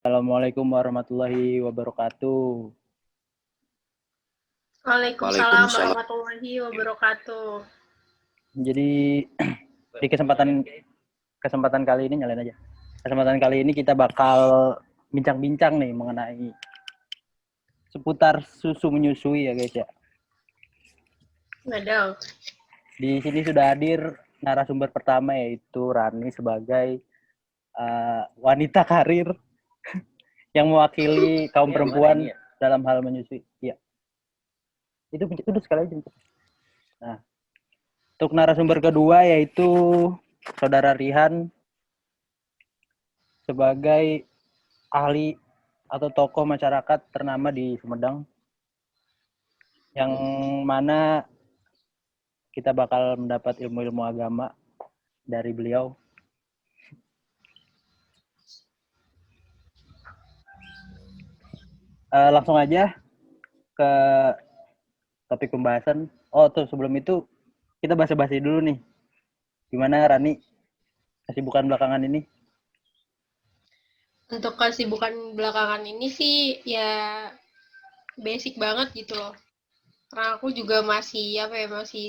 Assalamualaikum warahmatullahi wabarakatuh. Waalaikumsalam warahmatullahi wabarakatuh. Jadi di kesempatan kali ini nyalain aja. Kesempatan kali ini kita bakal bincang-bincang nih mengenai seputar susu menyusui ya guys ya. Waduh. Di sini sudah hadir narasumber pertama yaitu Rani sebagai wanita karir yang mewakili kaum perempuan dalam hal menyusui. Iya. Itu sekali aja. Nah, untuk narasumber kedua yaitu Saudara Rihan sebagai ahli atau tokoh masyarakat ternama di Sumedang, yang mana kita bakal mendapat ilmu-ilmu agama dari beliau. Langsung aja ke topik pembahasan. Oh tuh sebelum itu kita basa-basi dulu nih. Gimana Rani kesibukan belakangan ini? Untuk kesibukan belakangan ini sih ya basic banget gitu loh. Karena aku juga masih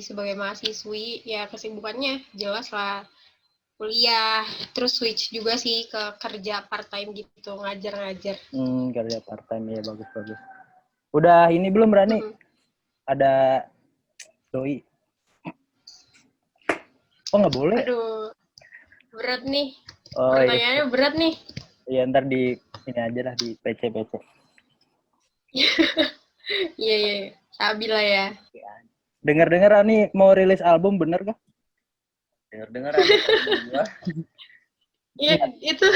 sebagai mahasiswi, ya kesibukannya jelas lah kuliah, terus switch juga sih ke kerja part time gitu, ngajar-ngajar. Kerja part time ya, bagus. Udah ini belum Rani? Ada doi? Oh nggak boleh? Aduh, berat nih. Oh Pertanyaannya berat nih. iya ntar di ini aja lah di PC. Iya, stabil lah ya. Dengar-dengar Rani mau rilis album, bener kah? Dengar album gua. Iya, itu.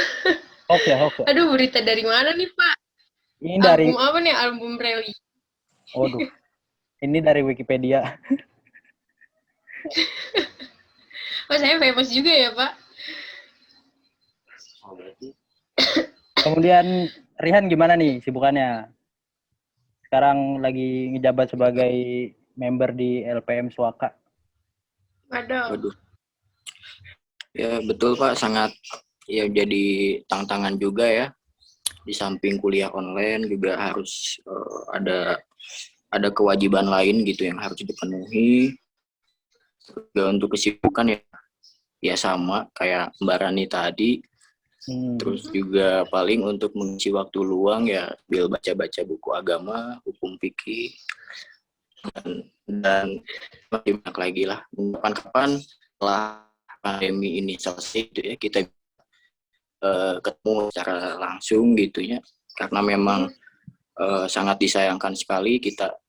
Hoax ya. Aduh, berita dari mana nih, Pak? Ini dari album apa nih? Album rally. Waduh. Ini dari Wikipedia. Oh, saya famous juga ya, Pak? Oh, berarti. Kemudian Rihan gimana nih sibukannya? Sekarang lagi ngejabat sebagai member di LPM Suaka. Waduh. Ya betul Pak, sangat ya jadi tantangan juga ya. Di samping kuliah online juga harus ada kewajiban lain gitu yang harus dipenuhi. Juga untuk kesibukan ya sama kayak Mbak Rani tadi. Terus juga paling untuk mengisi waktu luang ya bil baca-baca buku agama, hukum fikih, dan lebih banyak lagi lah. Kapan-kapan setelah pandemi ini selesai gitu ya kita ketemu secara langsung gitu ya, karena memang sangat disayangkan sekali kita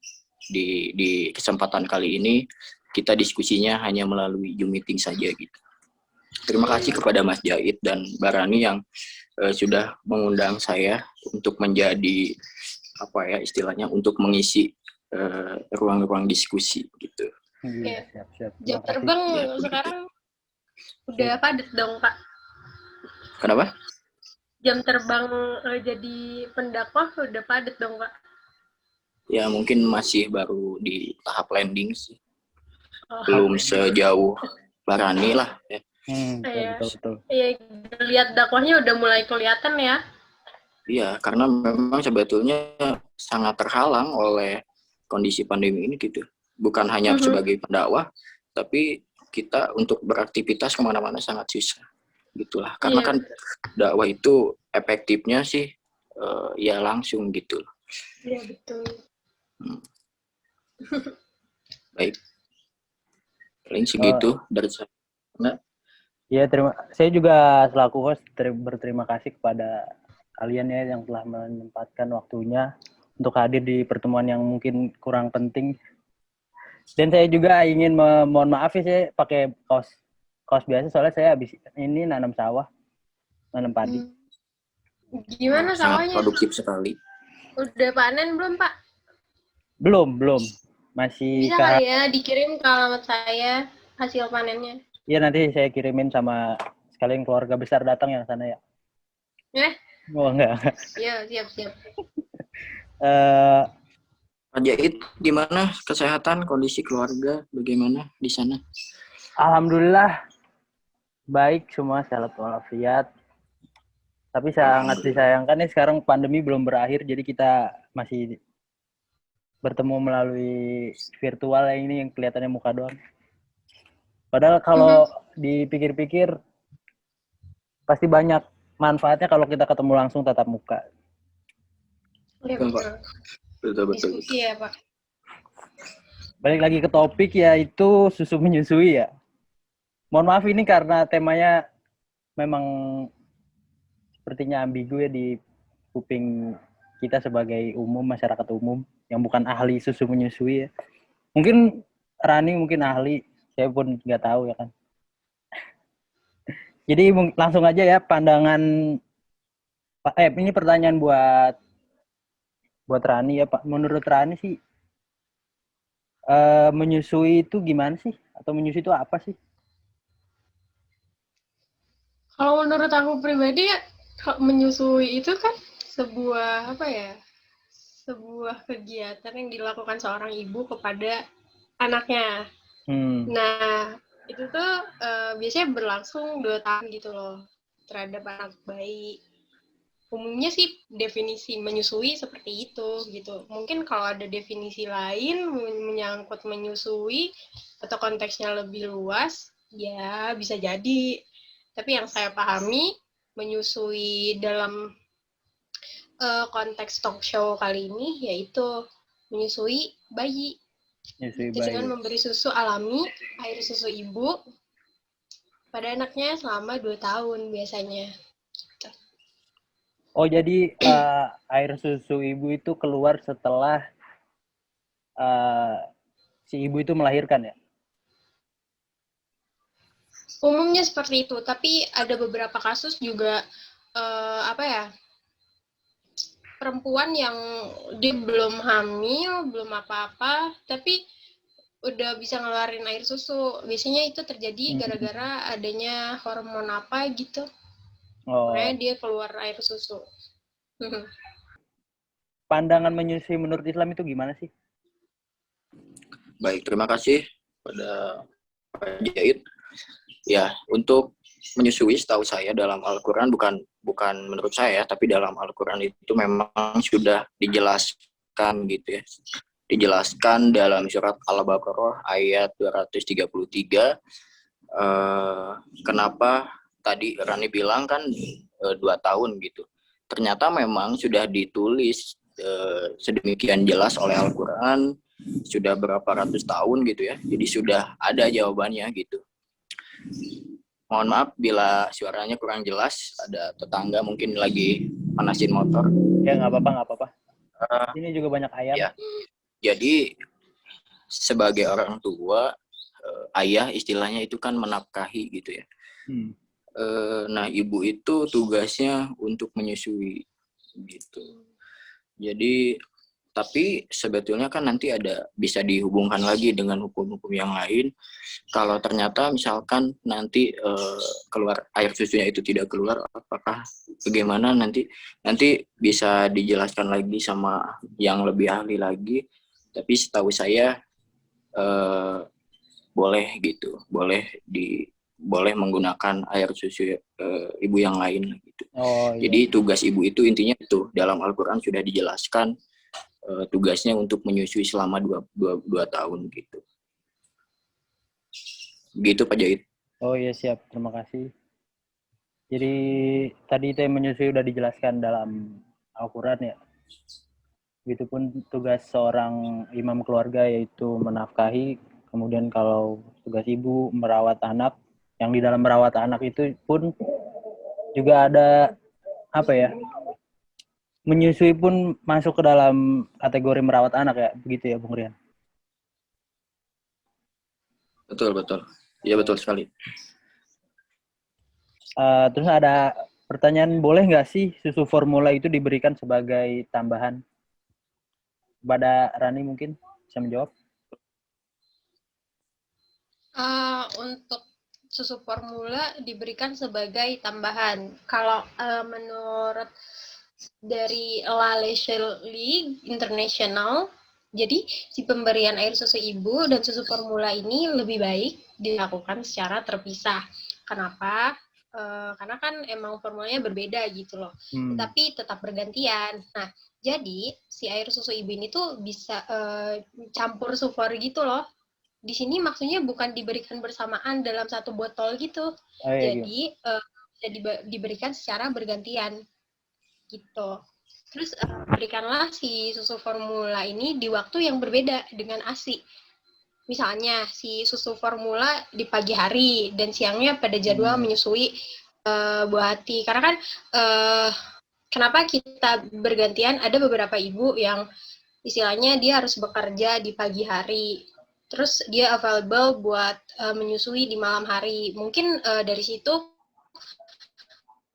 di kesempatan kali ini kita diskusinya hanya melalui Zoom meeting saja gitu. Terima kasih kepada Mas Jahid dan Barani yang sudah mengundang saya untuk menjadi apa ya istilahnya untuk mengisi ruang-ruang diskusi gitu. Siap. Jam terbang ya, sekarang udah padat dong Pak. Kenapa? Jam terbang jadi pendakwah udah padat dong Pak. Ya mungkin masih baru di tahap landing sih. Belum sejauh Barani lah ya. Betul. Iya, lihat dakwahnya udah mulai kelihatan ya. Iya, karena memang sebetulnya sangat terhalang oleh kondisi pandemi ini gitu. Bukan hanya sebagai pendakwah, tapi kita untuk beraktivitas kemana-mana sangat susah. Gitulah. Karena kan dakwah itu efektifnya sih ya langsung gitu. Iya, betul. Baik. Paling segitu dari saya. Iya, saya juga selaku host berterima kasih kepada kalian ya yang telah menyempatkan waktunya untuk hadir di pertemuan yang mungkin kurang penting. Dan saya juga ingin mohon maaf ya, saya pakai kaos biasa soalnya saya habis ini nanam sawah, nanam padi. Gimana sawahnya? Sangat produktif sekali. Udah panen belum Pak? Belum. Masih bisa kali ya dikirim ke alamat saya hasil panennya. Iya, nanti saya kirimin sama sekalian keluarga besar datang yang sana ya. Oh enggak. Iya, siap. Pak Jahid, gimana kesehatan, kondisi keluarga, bagaimana di sana? Alhamdulillah baik semua, sehat walafiat. Tapi sangat disayangkan nih sekarang pandemi belum berakhir, jadi kita masih bertemu melalui virtual ini yang kelihatannya muka doang. Padahal kalau dipikir-pikir pasti banyak manfaatnya kalau kita ketemu langsung tatap muka. Iya, Betul, Pak. betul. Betul. Diskusi ya, Pak. Balik lagi ke topik, yaitu susu menyusui ya. Mohon maaf ini karena temanya memang sepertinya ambigu ya di kuping kita sebagai masyarakat umum yang bukan ahli susu menyusui ya. Mungkin Rani mungkin ahli, saya pun nggak tahu ya kan. Jadi langsung aja ya pandangan ini pertanyaan buat Rani ya Pak. Menurut Rani sih menyusui itu gimana sih? Atau menyusui itu apa sih? Kalau menurut aku pribadi ya, menyusui itu kan sebuah apa ya? Sebuah kegiatan yang dilakukan seorang ibu kepada anaknya. Nah, itu tuh biasanya berlangsung 2 tahun gitu loh terhadap anak bayi. Umumnya sih definisi menyusui seperti itu gitu. Mungkin kalau ada definisi lain menyangkut menyusui atau konteksnya lebih luas, ya bisa jadi. Tapi yang saya pahami, menyusui dalam konteks talk show kali ini yaitu menyusui bayi. Dengan memberi susu alami, air susu ibu pada anaknya selama 2 tahun biasanya. Oh, jadi air susu ibu itu keluar setelah si ibu itu melahirkan ya? Umumnya seperti itu, tapi ada beberapa kasus juga perempuan yang dia belum hamil, belum apa-apa, tapi udah bisa ngeluarin air susu. Biasanya itu terjadi gara-gara adanya hormon apa gitu. Makanya dia keluar air susu. Pandangan menyusui menurut Islam itu gimana sih? Baik, terima kasih pada Pak Jahid. Ya, untuk menyusui setahu saya dalam Al-Quran bukan menurut saya, tapi dalam Al-Quran itu memang sudah dijelaskan gitu ya. Dijelaskan dalam surat Al-Baqarah ayat 233. Kenapa tadi Rani bilang kan 2 tahun gitu. Ternyata memang sudah ditulis sedemikian jelas oleh Al-Quran sudah berapa ratus tahun gitu ya. Jadi sudah ada jawabannya gitu. Mohon maaf bila suaranya kurang jelas, ada tetangga mungkin lagi panasin motor. Ya nggak apa-apa. Ini juga banyak ayam. Ya. Jadi sebagai orang tua, ayah istilahnya itu kan menafkahi gitu ya. Nah, ibu itu tugasnya untuk menyusui gitu. Jadi tapi sebetulnya kan nanti bisa dihubungkan lagi dengan hukum-hukum yang lain. Kalau ternyata misalkan nanti keluar air susunya itu tidak keluar, apakah bagaimana nanti bisa dijelaskan lagi sama yang lebih ahli lagi. Tapi setahu saya boleh gitu, boleh menggunakan air susu ibu yang lain gitu. Jadi tugas ibu itu intinya itu dalam Al-Quran sudah dijelaskan tugasnya untuk menyusui selama 2 tahun gitu. Gitu Pak Jahid. Oh iya siap, terima kasih. Jadi tadi itu yang menyusui udah dijelaskan dalam Al-Quran ya. Begitupun tugas seorang imam keluarga yaitu menafkahi. Kemudian kalau tugas ibu merawat anak, yang di dalam merawat anak itu pun juga ada menyusui pun masuk ke dalam kategori merawat anak ya, begitu ya Bung Rian? Betul. Iya betul sekali. Terus ada pertanyaan, boleh nggak sih susu formula itu diberikan sebagai tambahan? Pada Rani mungkin bisa menjawab. Untuk susu formula diberikan sebagai tambahan. Kalau menurut dari La Leche League International, jadi si pemberian air susu ibu dan susu formula ini lebih baik dilakukan secara terpisah. Kenapa? karena kan emang formulanya berbeda gitu loh. Tapi tetap bergantian. Nah, jadi si air susu ibu ini tuh bisa campur sulfur gitu loh. Di sini maksudnya bukan diberikan bersamaan dalam satu botol gitu. Jadi bisa diberikan secara bergantian gitu. Terus berikanlah si susu formula ini di waktu yang berbeda dengan ASI. Misalnya si susu formula di pagi hari dan siangnya pada jadwal menyusui buah hati. Karena kan kenapa kita bergantian, ada beberapa ibu yang istilahnya dia harus bekerja di pagi hari, terus dia available buat menyusui di malam hari. Mungkin dari situ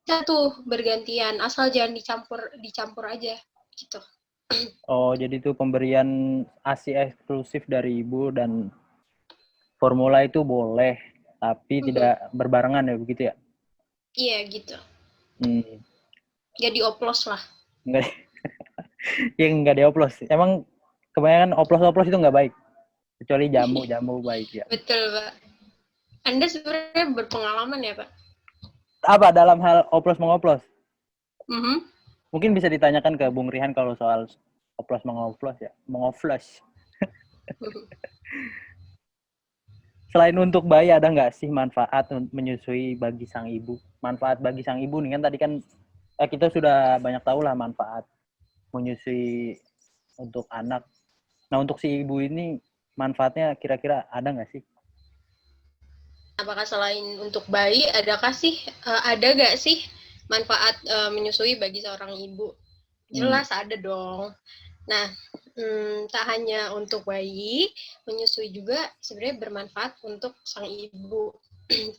kita tuh bergantian, asal jangan dicampur aja gitu. Oh, jadi itu pemberian ASI eksklusif dari ibu dan formula itu boleh, tapi tidak berbarengan ya, begitu ya? Iya, gitu. Nggak dioplos lah. Nggak dioplos. Emang kebanyakan oplos-oplos itu nggak baik. Kecuali jamu baik ya. Betul, Pak. Anda sebenarnya berpengalaman ya, Pak? Apa dalam hal oplos-mengoplos? Mungkin bisa ditanyakan ke Bung Rihan kalau soal oplos-mengoplos ya. Mengoplos. Selain untuk bayi, ada nggak sih manfaat menyusui bagi sang ibu? Manfaat bagi sang ibu nih kan tadi kan kita sudah banyak tahu lah manfaat menyusui untuk anak. Nah, untuk si ibu ini manfaatnya kira-kira ada nggak sih? Apakah selain untuk bayi, ada nggak sih manfaat menyusui bagi seorang ibu? Jelas ada dong. Nah, tak hanya untuk bayi, menyusui juga sebenarnya bermanfaat untuk sang ibu.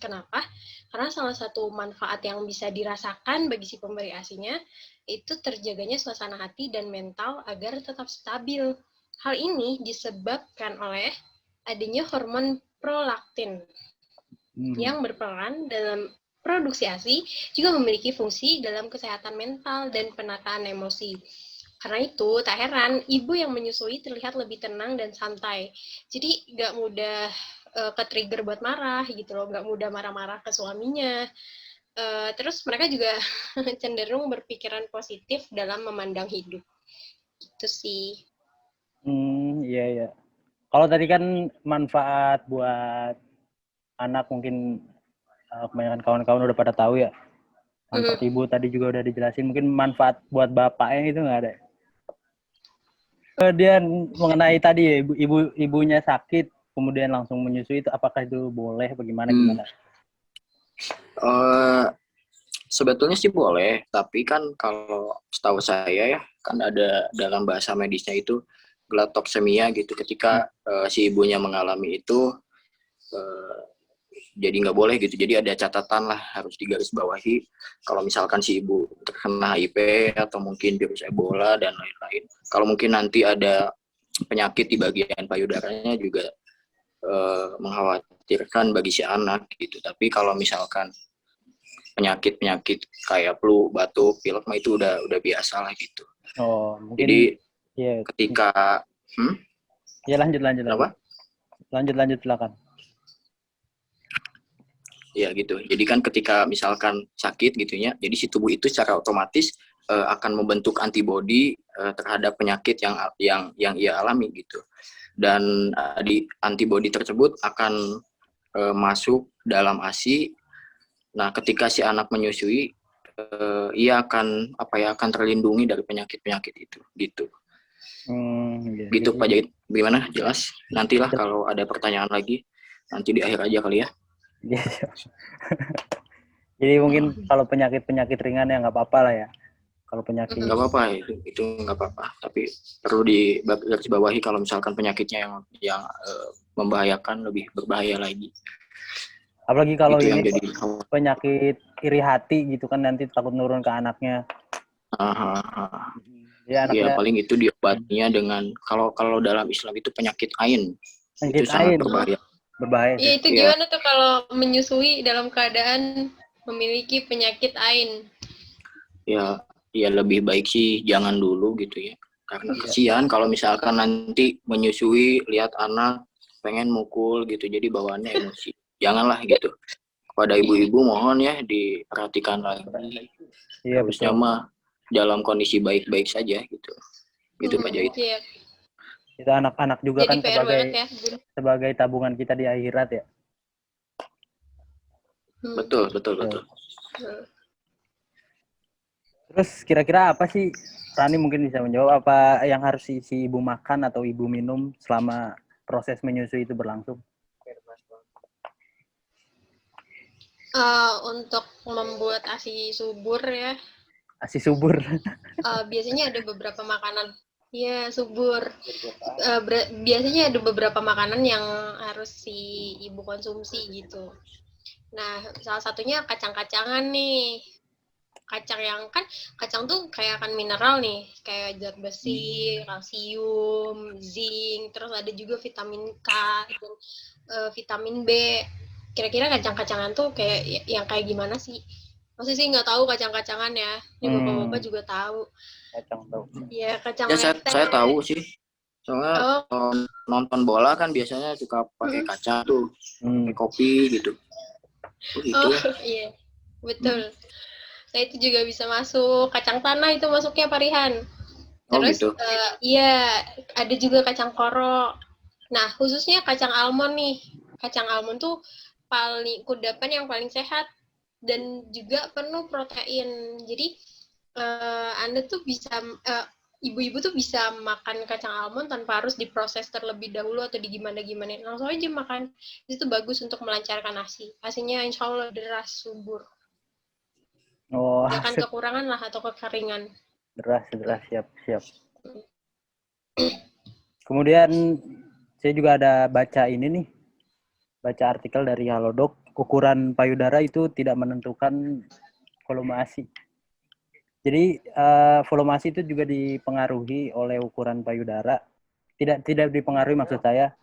Kenapa? Karena salah satu manfaat yang bisa dirasakan bagi si pemberi ASINya itu terjaganya suasana hati dan mental agar tetap stabil. Hal ini disebabkan oleh adanya hormon prolaktin yang berperan dalam produksi ASI, juga memiliki fungsi dalam kesehatan mental dan penataan emosi. Karena itu, tak heran ibu yang menyusui terlihat lebih tenang dan santai. Jadi nggak mudah ke-trigger buat marah gitu loh, nggak mudah marah-marah ke suaminya. Terus mereka juga cenderung berpikiran positif dalam memandang hidup. Itu sih. Iya. Kalau tadi kan manfaat buat anak mungkin kebanyakan kawan-kawan udah pada tahu ya. Manfaat ibu tadi juga udah dijelasin. Mungkin manfaat buat bapaknya itu nggak ada. Dia mengenai tadi ya, ibunya sakit, kemudian langsung menyusui itu, apakah itu boleh? Bagaimana? Gimana? Sebetulnya sih boleh, tapi kan kalau setahu saya ya, kan ada dalam bahasa medisnya itu gelatoksemia gitu. Ketika si ibunya mengalami itu, jadi nggak boleh gitu. Jadi ada catatan lah, harus digarisbawahi. Kalau misalkan si ibu terkena HIV atau mungkin virus Ebola dan lain-lain. Kalau mungkin nanti ada penyakit di bagian payudaranya juga mengkhawatirkan bagi si anak gitu. Tapi kalau misalkan penyakit kayak flu, batuk, pilek mah itu udah biasa lah gitu. Oh, mungkin jadi ya, ketika ya lanjut. Apa? Lanjut silakan. Ya gitu. Jadi kan ketika misalkan sakit gitunya, jadi si tubuh itu secara otomatis akan membentuk antibodi terhadap penyakit yang ia alami gitu. Dan di antibodi tersebut akan masuk dalam ASI. Nah, ketika si anak menyusui, ia akan terlindungi dari penyakit itu gitu. Gitu Pak Jahit. Gimana? Jelas? Nantilah kalau ada pertanyaan lagi, nanti di akhir aja kali ya. Jadi mungkin kalau penyakit ringan ya nggak apa-apa lah ya. Kalau penyakit nggak apa-apa, itu nggak apa-apa. Tapi perlu digarisbawahi kalau misalkan penyakitnya yang membahayakan, lebih berbahaya lagi. Apalagi kalau itu ini penyakit iri hati gitu kan, nanti takut nurun ke anaknya. Ya, paling itu diobatinya dengan kalau dalam Islam itu penyakit ain. Itu sangat berbahaya. Iya, itu gimana tuh kalau menyusui dalam keadaan memiliki penyakit ain? Ya lebih baik sih jangan dulu gitu ya. Karena kesian kalau misalkan nanti menyusui lihat anak pengen mukul gitu, jadi bawaannya emosi. Janganlah gitu. pada ibu-ibu mohon ya diperhatikan lagi. Iya, Harusnya betul. mah dalam kondisi baik-baik saja gitu. Gitu Pak Jahit. Iya. Itu anak-anak juga Jadi kan PR banget ya, Bun. sebagai tabungan kita di akhirat ya. Betul. Terus kira-kira apa sih, Rani mungkin bisa menjawab, apa yang harus si ibu makan atau ibu minum selama proses menyusui itu berlangsung? Untuk membuat ASI subur ya, ASI subur. biasanya ada beberapa makanan. Ya, subur. Biasanya ada beberapa makanan yang harus si ibu konsumsi gitu. Nah, salah satunya kacang-kacangan nih. Kacang tuh kayak kan mineral nih, kayak zat besi, kalsium, zinc, terus ada juga vitamin K dan vitamin B. Kira-kira kacang-kacangan tuh kayak yang kayak gimana sih? Masih sih nggak tahu kacang-kacangan ya. Ini bapak-bapak juga tahu. Kacang tahu. Iya, kacang Ya mete. saya tahu sih. Soalnya nonton bola kan biasanya suka pakai kacang tuh, pakai kopi gitu. Iya, betul. Nah itu juga bisa masuk. Kacang tanah itu masuknya Parihan. Terus gitu. Iya, ada juga kacang koro. Nah khususnya kacang almond nih. Kacang almond tuh kudapan yang paling sehat dan juga penuh protein. Jadi Anda tuh bisa ibu-ibu tuh bisa makan kacang almond tanpa harus diproses terlebih dahulu atau digimana-gimana. Langsung aja makan. Itu bagus untuk melancarkan ASI. ASInya insya Allah deras, subur. Gak akan kekurangan lah atau kekeringan. Deras, siap. Kemudian saya juga ada baca artikel dari Halodoc, ukuran payudara itu tidak menentukan volume ASI. Jadi volume ASI itu juga dipengaruhi oleh ukuran payudara. Tidak dipengaruhi maksud saya.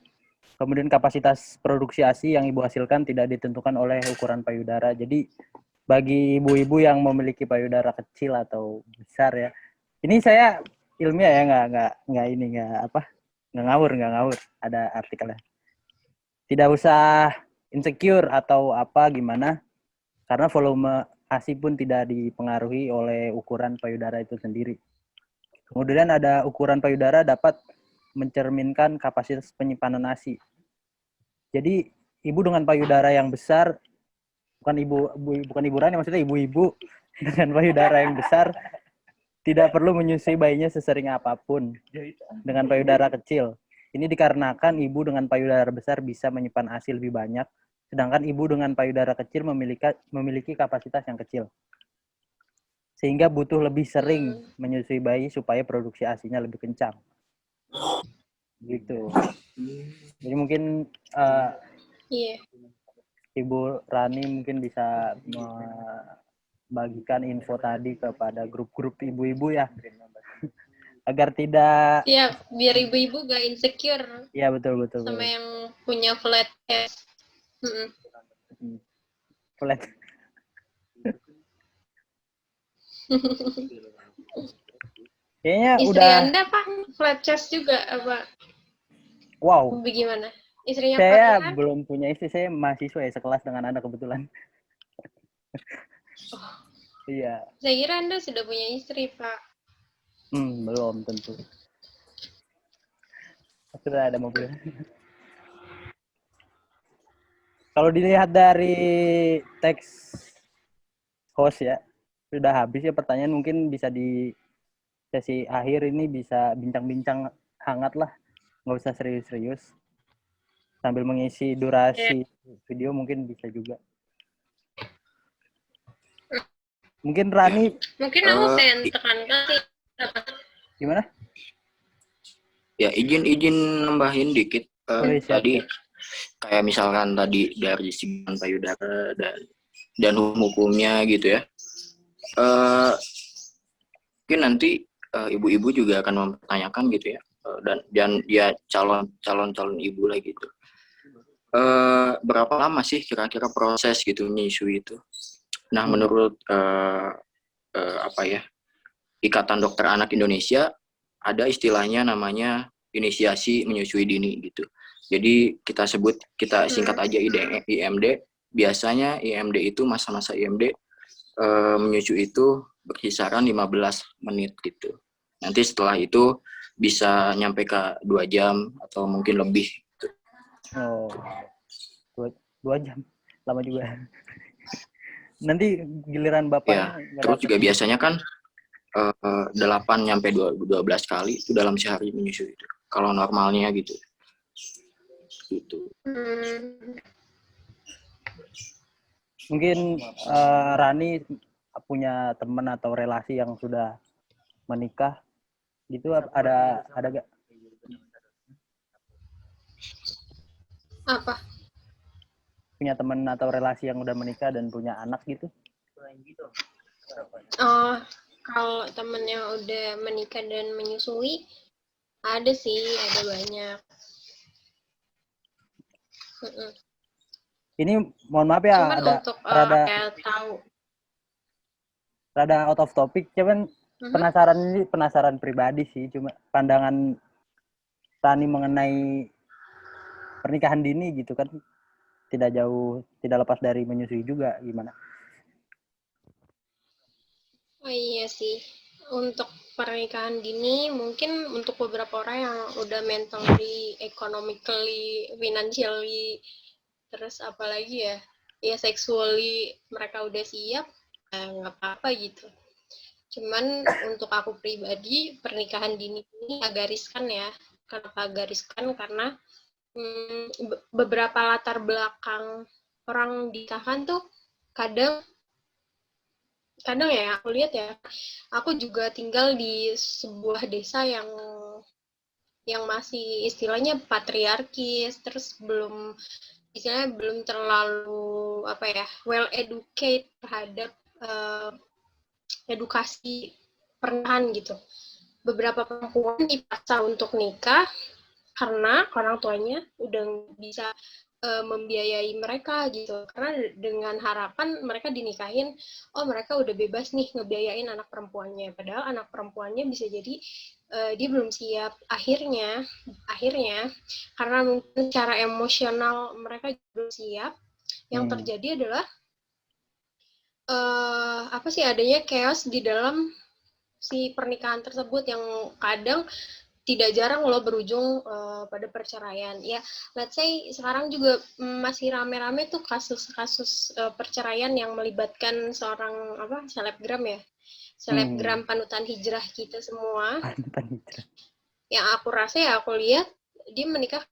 Kemudian kapasitas produksi ASI yang ibu hasilkan tidak ditentukan oleh ukuran payudara. Jadi bagi ibu-ibu yang memiliki payudara kecil atau besar ya. Ini saya ilmiah ya, nggak ngawur. Ada artikelnya. Tidak usah insecure atau apa gimana, karena volume ASI pun tidak dipengaruhi oleh ukuran payudara itu sendiri. Kemudian ada ukuran payudara dapat mencerminkan kapasitas penyimpanan ASI. Jadi ibu dengan payudara yang besar, bukan ibu Rani, maksudnya ibu-ibu dengan payudara yang besar tidak perlu menyusui bayinya sesering apapun dengan payudara kecil. Ini dikarenakan ibu dengan payudara besar bisa menyimpan ASI lebih banyak, sedangkan ibu dengan payudara kecil memiliki kapasitas yang kecil. Sehingga butuh lebih sering menyusui bayi supaya produksi ASI-nya lebih kencang. Gitu. Jadi mungkin Ibu Rani mungkin bisa membagikan info tadi kepada grup-grup ibu-ibu ya. Agar tidak... Iya, biar ibu-ibu gak insecure. Iya, betul. Sama yang punya flat chest. Flat. Kayaknya Istri udah... Anda Pak flat chest juga apa? Wow. Bagaimana? Istrinya saya Pak belum punya istri, saya mahasiswa ya, sekelas dengan Anda kebetulan. Iya. Saya kira Anda sudah punya istri, Pak. Belum tentu. Sudah ada mobil. Kalau dilihat dari teks host ya, sudah habis ya pertanyaan, mungkin bisa di sesi akhir ini bisa bincang-bincang hangat lah, nggak usah serius-serius. Sambil mengisi durasi video mungkin bisa juga. Mungkin Rani. Mungkin aku pengen tekankan sih. Gimana? Ya izin nambahin dikit. Tadi kayak misalkan tadi dari segi payudara dan hukumnya gitu ya. Mungkin nanti ibu-ibu juga akan mempertanyakan gitu ya. Dan ya calon ibu lah gitu. Berapa lama sih kira-kira proses gitu menyusui itu? Nah, menurut Ikatan Dokter Anak Indonesia ada istilahnya namanya inisiasi menyusui dini gitu. Jadi kita singkat aja IMD. biasanya IMD itu masa-masa IMD menyusui itu berkisaran 15 menit gitu. Nanti setelah itu bisa nyampe ke 2 jam atau mungkin lebih. Gitu. Oh, 2 jam. Lama juga. Nanti giliran bapaknya Ya, nggak terus dapet. juga biasanya kan 8 nyampe 12 kali itu dalam sehari menyusui itu. Kalau normalnya gitu. Gitu. Mungkin Rani punya teman atau relasi yang sudah menikah gitu, ada gak? Apa? Punya teman atau relasi yang udah menikah dan punya anak gitu? Oh, kalau temennya udah menikah dan menyusui, ada sih, ada banyak. Ini mohon maaf ya, Cuman ada untuk rada kayak tahu. out of topic, cuman penasaran pribadi sih, cuma pandangan Rani mengenai pernikahan dini gitu kan, tidak lepas dari menyusui juga, gimana? Oh iya sih, untuk pernikahan dini mungkin untuk beberapa orang yang udah mentally, economically, financially, terus apalagi ya sexually mereka udah siap, nggak apa-apa gitu. Cuman untuk aku pribadi, pernikahan dini ini agak riskan ya. Kenapa agak riskan? Karena beberapa latar belakang orang nikahan tuh kadang ya aku lihat ya, aku juga tinggal di sebuah desa yang masih istilahnya patriarkis, terus belum terlalu apa ya, well educate terhadap edukasi pernikahan gitu. Beberapa perempuan dipaksa untuk nikah karena orang tuanya udah bisa membiayai mereka gitu, karena dengan harapan mereka dinikahin, oh mereka udah bebas nih ngebiayain anak perempuannya, padahal anak perempuannya bisa jadi dia belum siap akhirnya karena mungkin secara emosional mereka belum siap. Yang terjadi adalah apa sih, adanya chaos di dalam si pernikahan tersebut yang kadang tidak jarang loh berujung pada perceraian. Ya, let's say sekarang juga masih rame-rame tuh kasus-kasus perceraian yang melibatkan seorang selebgram ya. Selebgram panutan hijrah kita semua. Panutan hijrah. Yang aku rasa ya aku lihat dia menikah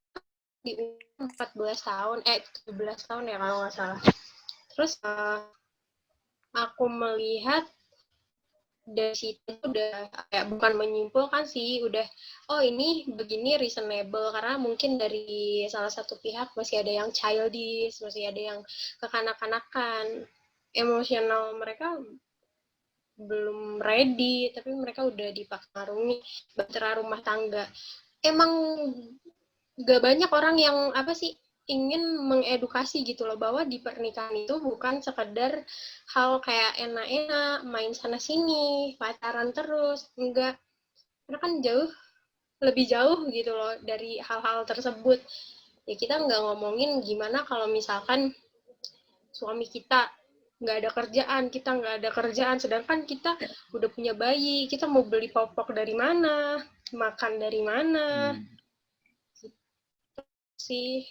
di umur 14 tahun, 17 tahun ya kalau nggak salah. Terus aku melihat dari situ udah kayak bukan menyimpulkan sih, udah oh ini begini reasonable karena mungkin dari salah satu pihak masih ada yang childish, masih ada yang kekanak-kanakan, emosional mereka belum ready, tapi mereka udah dipengaruhi bahtera rumah tangga. Emang gak banyak orang yang ingin mengedukasi gitu loh, bahwa di pernikahan itu bukan sekedar hal kayak enak-enak main sana sini pacaran terus, enggak, karena kan lebih jauh gitu loh dari hal-hal tersebut. Ya kita nggak ngomongin gimana kalau misalkan suami kita nggak ada kerjaan, kita nggak ada kerjaan, sedangkan kita udah punya bayi, kita mau beli popok dari mana, makan dari mana sih,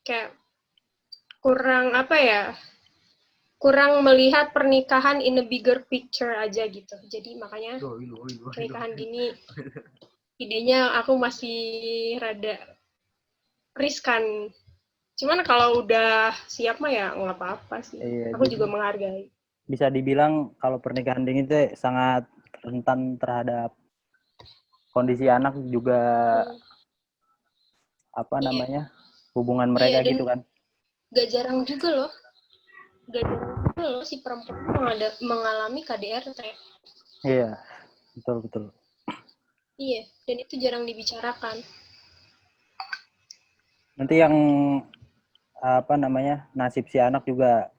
kayak kurang melihat pernikahan in a bigger picture aja gitu. Jadi makanya pernikahan dini idenya aku masih rada riskan. Cuman kalau udah siap mah ya nggak apa-apa sih. Iya, Aku juga menghargai. bisa dibilang kalau pernikahan dini itu sangat rentan terhadap kondisi anak juga, hubungan mereka gitu kan. Gak jarang juga loh si perempuan mengalami KDRT. Iya, betul. Iya, dan itu jarang dibicarakan. Nanti yang nasib si anak juga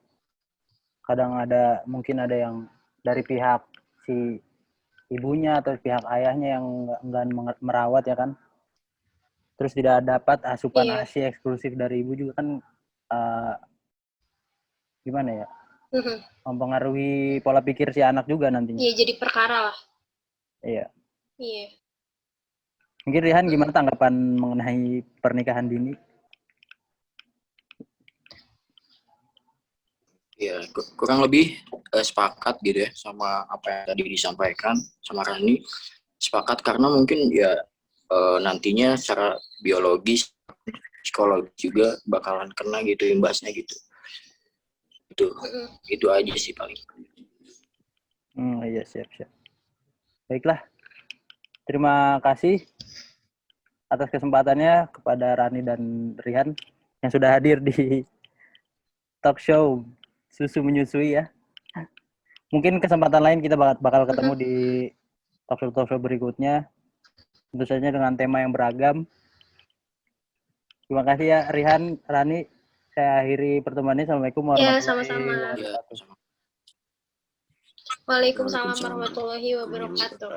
kadang mungkin ada yang dari pihak si ibunya atau pihak ayahnya yang enggak merawat ya kan, terus tidak dapat asupan ASI eksklusif dari ibu juga kan, gimana ya, mempengaruhi pola pikir si anak juga nantinya. Iya, jadi perkara lah. Iya. Iya. Mungkin Rihan gimana tanggapan mengenai pernikahan dini? Ya, kurang lebih sepakat gitu ya sama apa yang tadi disampaikan sama Rani. Sepakat karena mungkin ya nantinya secara biologis, psikologis juga bakalan kena gitu imbasnya gitu. Itu aja sih paling. Iya, siap. Baiklah. Terima kasih atas kesempatannya kepada Rani dan Rihan yang sudah hadir di talk show Susu Menyusui ya. Mungkin kesempatan lain kita bakal ketemu di talk show berikutnya. Tentu saja dengan tema yang beragam. Terima kasih ya Rihan, Rani. Saya akhiri pertemuan ini. Assalamualaikum warahmatullahi wabarakatuh. Waalaikumsalam warahmatullahi wabarakatuh.